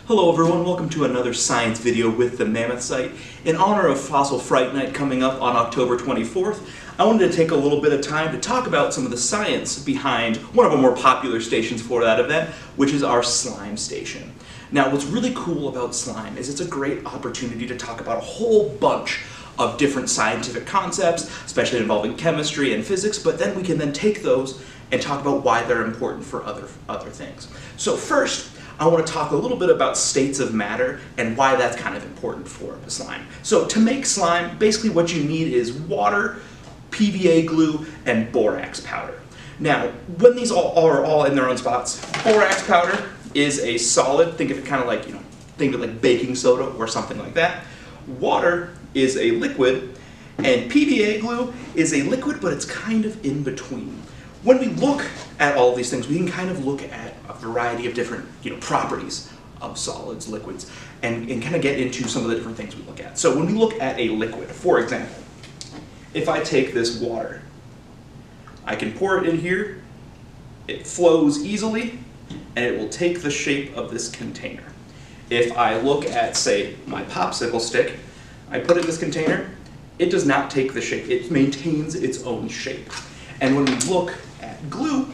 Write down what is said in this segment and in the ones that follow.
Hello everyone, welcome to another science video with the Mammoth Site. In honor of Fossil Fright Night coming up on October 24th, I wanted to take a little bit of time to talk about some of the science behind one of our more popular stations for that event, which is our slime station. Now what's really cool about slime is it's a great opportunity to talk about a whole bunch of different scientific concepts, especially involving chemistry and physics, but then we can then take those and talk about why they're important for other things. So first, I want to talk a little bit about states of matter and why that's kind of important for the slime. So to make slime, basically what you need is water, PVA glue, and borax powder. Now, when these are all in their own spots, borax powder is a solid, think of it kind of like, think of it like baking soda or something like that. Water is a liquid, and PVA glue is a liquid, but it's kind of in between. When we look at all of these things, we can kind of look at a variety of different properties of solids, liquids, and kind of get into some of the different things we look at. So when we look at a liquid, for example, if I take this water, I can pour it in here, it flows easily, and it will take the shape of this container. If I look at, say, my popsicle stick, I put it in this container, it does not take the shape, it maintains its own shape. And when we look at glue,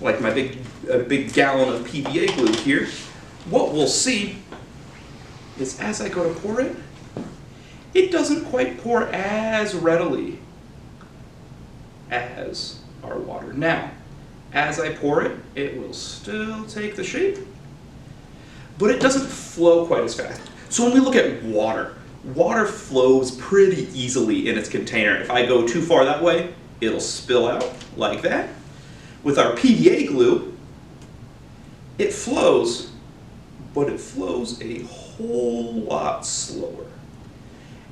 like my big gallon of PVA glue here, what we'll see is as I go to pour it, it doesn't quite pour as readily as our water. Now, as I pour it, it will still take the shape, but it doesn't flow quite as fast. So when we look at water, water flows pretty easily in its container. If I go too far that way, it'll spill out like that. With our PVA glue, it flows, but it flows a whole lot slower.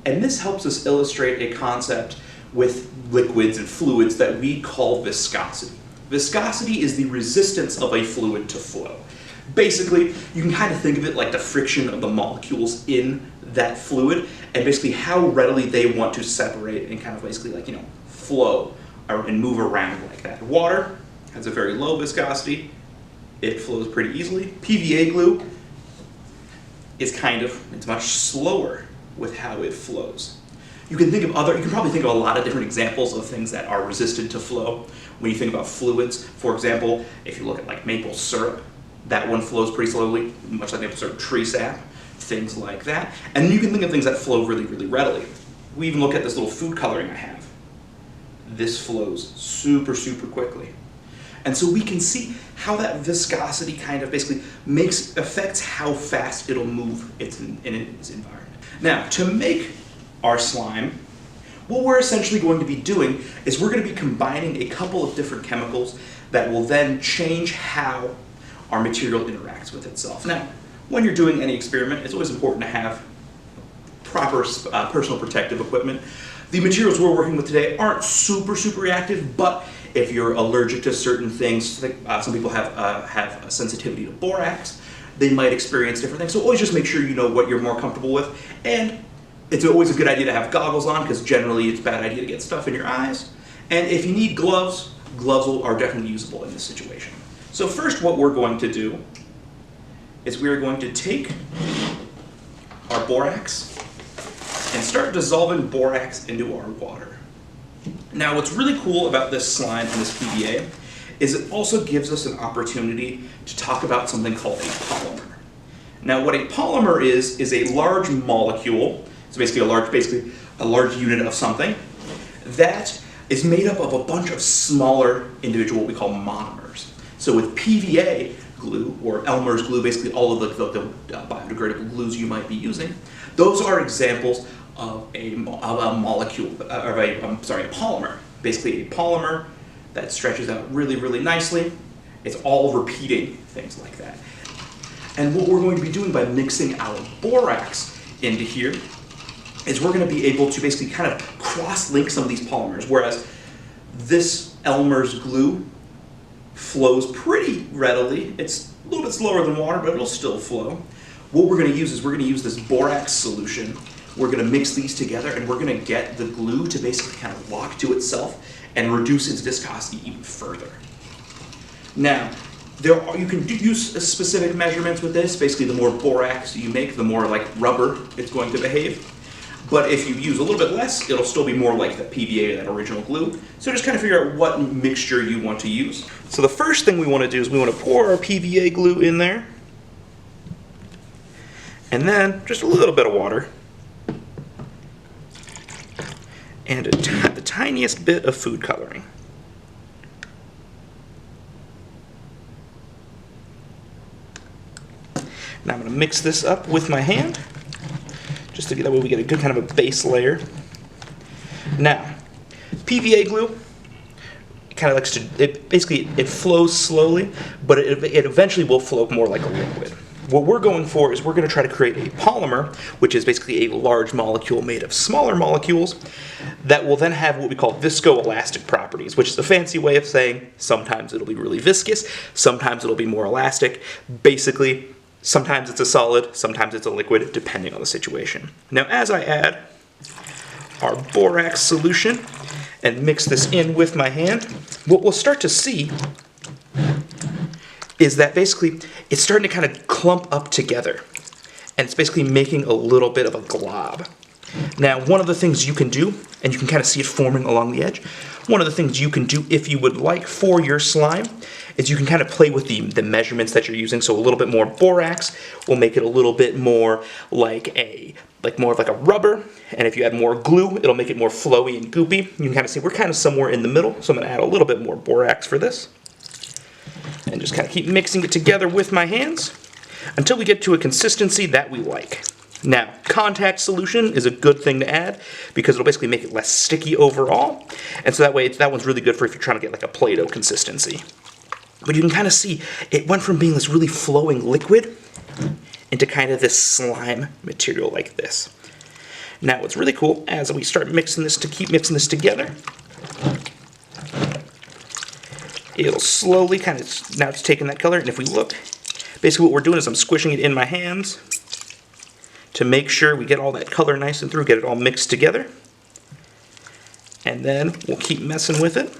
And this helps us illustrate a concept with liquids and fluids that we call viscosity. Viscosity is the resistance of a fluid to flow. Basically, you can kind of think of it like the friction of the molecules in that fluid, and basically how readily they want to separate and kind of basically flow and move around like that. Water has a very low viscosity. It flows pretty easily. PVA glue is it's much slower with how it flows. You can probably think of a lot of different examples of things that are resistant to flow when you think about fluids. For example, if you look at like maple syrup, that one flows pretty slowly, much like maple syrup, tree sap, things like that. And you can think of things that flow really, really readily. We even look at this little food coloring I have. This flows super, super quickly. And so we can see how that viscosity kind of basically affects how fast it'll move in its environment. Now, to make our slime, what we're essentially going to be doing is we're going to be combining a couple of different chemicals that will then change how our material interacts with itself. Now, when you're doing any experiment, it's always important to have proper personal protective equipment. The materials we're working with today aren't super reactive, but if you're allergic to certain things, some people have a sensitivity to borax, they might experience different things. So always just make sure you know what you're more comfortable with. And it's always a good idea to have goggles on, because generally it's a bad idea to get stuff in your eyes. And if you need gloves, are definitely usable in this situation. So first what we're going to do is we're going to take our borax and start dissolving borax into our water. Now what's really cool about this slime and this PVA is it also gives us an opportunity to talk about something called a polymer. Now what a polymer is a large molecule, so basically a large unit of something that is made up of a bunch of smaller individual, what we call monomers. So with PVA glue, or Elmer's glue, basically all of the biodegradable glues you might be using, those are examples of a polymer. Basically a polymer that stretches out really, really nicely. It's all repeating things like that. And what we're going to be doing by mixing our borax into here is we're going to be able to basically kind of cross-link some of these polymers, whereas this Elmer's glue flows pretty readily. It's a little bit slower than water, but it'll still flow. What we're going to use is we're going to use this borax solution. We're going to mix these together, and we're going to get the glue to basically kind of lock to itself and reduce its viscosity even further. Now, You can use specific measurements with this. Basically, the more borax you make, the more like rubber it's going to behave. But if you use a little bit less, it'll still be more like the PVA, that original glue. So just kind of figure out what mixture you want to use. So the first thing we want to do is we want to pour our PVA glue in there. And then just a little bit of water. And the tiniest bit of food coloring. Now I'm going to mix this up with my hand, just to get that way we get a good kind of a base layer. Now, PVA glue kind of likes to, it flows slowly, but it eventually will flow more like a liquid. What we're going for is we're going to try to create a polymer, which is basically a large molecule made of smaller molecules that will then have what we call viscoelastic properties, which is a fancy way of saying sometimes it'll be really viscous, sometimes it'll be more elastic. Basically, sometimes it's a solid, sometimes it's a liquid, depending on the situation. Now, as I add our borax solution and mix this in with my hand, what we'll start to see is that basically it's starting to kind of clump up together, and it's basically making a little bit of a glob. Now, one of the things you can do, and you can kind of see it forming along the edge, one of the things you can do if you would like for your slime is you can kind of play with the measurements that you're using. So a little bit more borax will make it a little bit more like more of like a rubber, and if you add more glue, it'll make it more flowy and goopy. You can kind of see we're kind of somewhere in the middle, so I'm going to add a little bit more borax for this. And just kind of keep mixing it together with my hands until we get to a consistency that we like. Now, contact solution is a good thing to add because it'll basically make it less sticky overall. And so that way, that one's really good for if you're trying to get like a Play-Doh consistency. But you can kind of see it went from being this really flowing liquid into kind of this slime material like this. Now, what's really cool as we start mixing this keep mixing this together, it'll slowly kind of, now it's taking that color, and if we look, basically what we're doing is I'm squishing it in my hands to make sure we get all that color nice and through, get it all mixed together. And then we'll keep messing with it.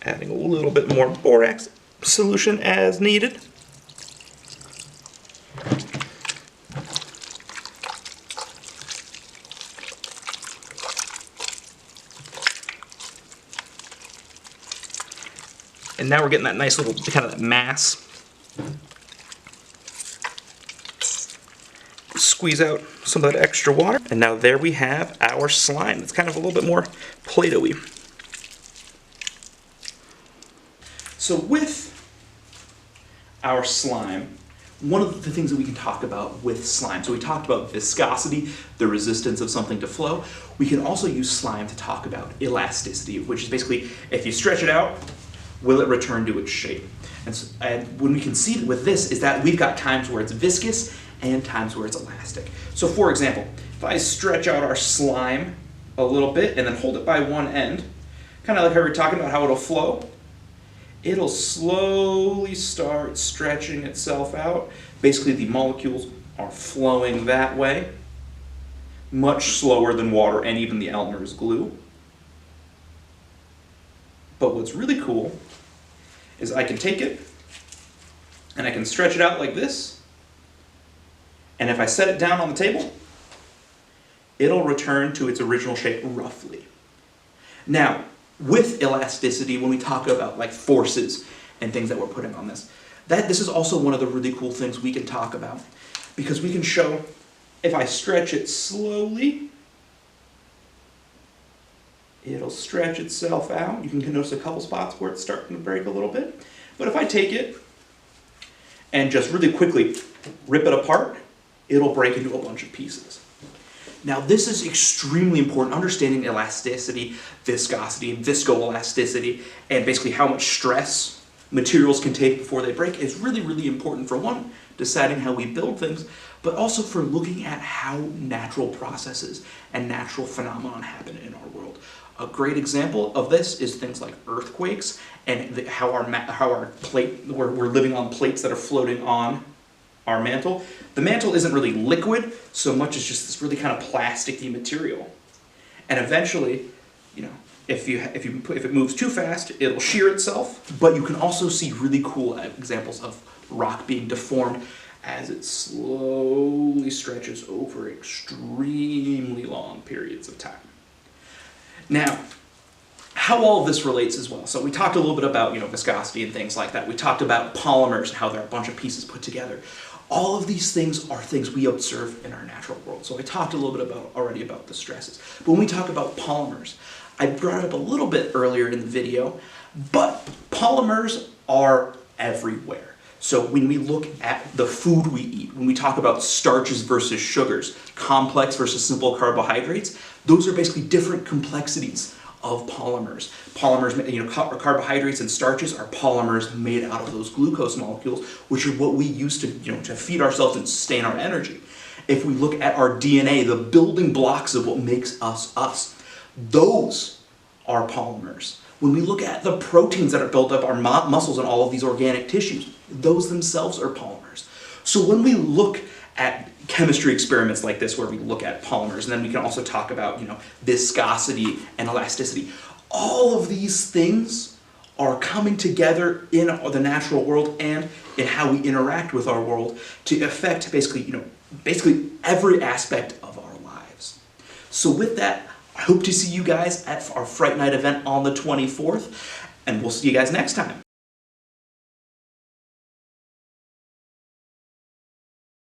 Adding a little bit more borax solution as needed. And now we're getting that nice little kind of that mass. Squeeze out some of that extra water. And now there we have our slime. It's kind of a little bit more Play-Doh-y. So with our slime, one of the things that we can talk about with slime, so we talked about viscosity, the resistance of something to flow. We can also use slime to talk about elasticity, which is basically if you stretch it out, will it return to its shape? And when we can see with this is that we've got times where it's viscous and times where it's elastic. So for example, if I stretch out our slime a little bit and then hold it by one end, kind of like how we were talking about how it'll flow, it'll slowly start stretching itself out. Basically the molecules are flowing that way, much slower than water and even the Elmer's glue. But what's really cool is I can take it and I can stretch it out like this, and if I set it down on the table, it'll return to its original shape roughly. Now, with elasticity, when we talk about like forces and things that we're putting on this is also one of the really cool things we can talk about, because we can show if I stretch it slowly, it'll stretch itself out. You can notice a couple spots where it's starting to break a little bit. But if I take it and just really quickly rip it apart, it'll break into a bunch of pieces. Now this is extremely important, understanding elasticity, viscosity, viscoelasticity, and basically how much stress materials can take before they break is really, really important for one, deciding how we build things, but also for looking at how natural processes and natural phenomena happen in our world. A great example of this is things like earthquakes and how our plate, we're living on plates that are floating on our mantle. The mantle isn't really liquid so much as just this really kind of plasticky material. And eventually, if it moves too fast, it'll shear itself. But you can also see really cool examples of rock being deformed as it slowly stretches over extremely long periods of time. Now, how all of this relates as well. So we talked a little bit about, viscosity and things like that. We talked about polymers and how they're a bunch of pieces put together. All of these things are things we observe in our natural world. So I talked a little bit already about the stresses. But when we talk about polymers, I brought it up a little bit earlier in the video, but polymers are everywhere. So when we look at the food we eat, when we talk about starches versus sugars, complex versus simple carbohydrates, those are basically different complexities of polymers. Carbohydrates and starches are polymers made out of those glucose molecules, which are what we use to, to feed ourselves and sustain our energy. If we look at our DNA, the building blocks of what makes us us, those are polymers. When we look at the proteins that are built up our muscles and all of these organic tissues, those themselves are polymers. So when we look at chemistry experiments like this where we look at polymers, and then we can also talk about, viscosity and elasticity, all of these things are coming together in the natural world and in how we interact with our world to affect basically every aspect of our lives. So with that, I hope to see you guys at our Fright Night event on the 24th, and we'll see you guys next time.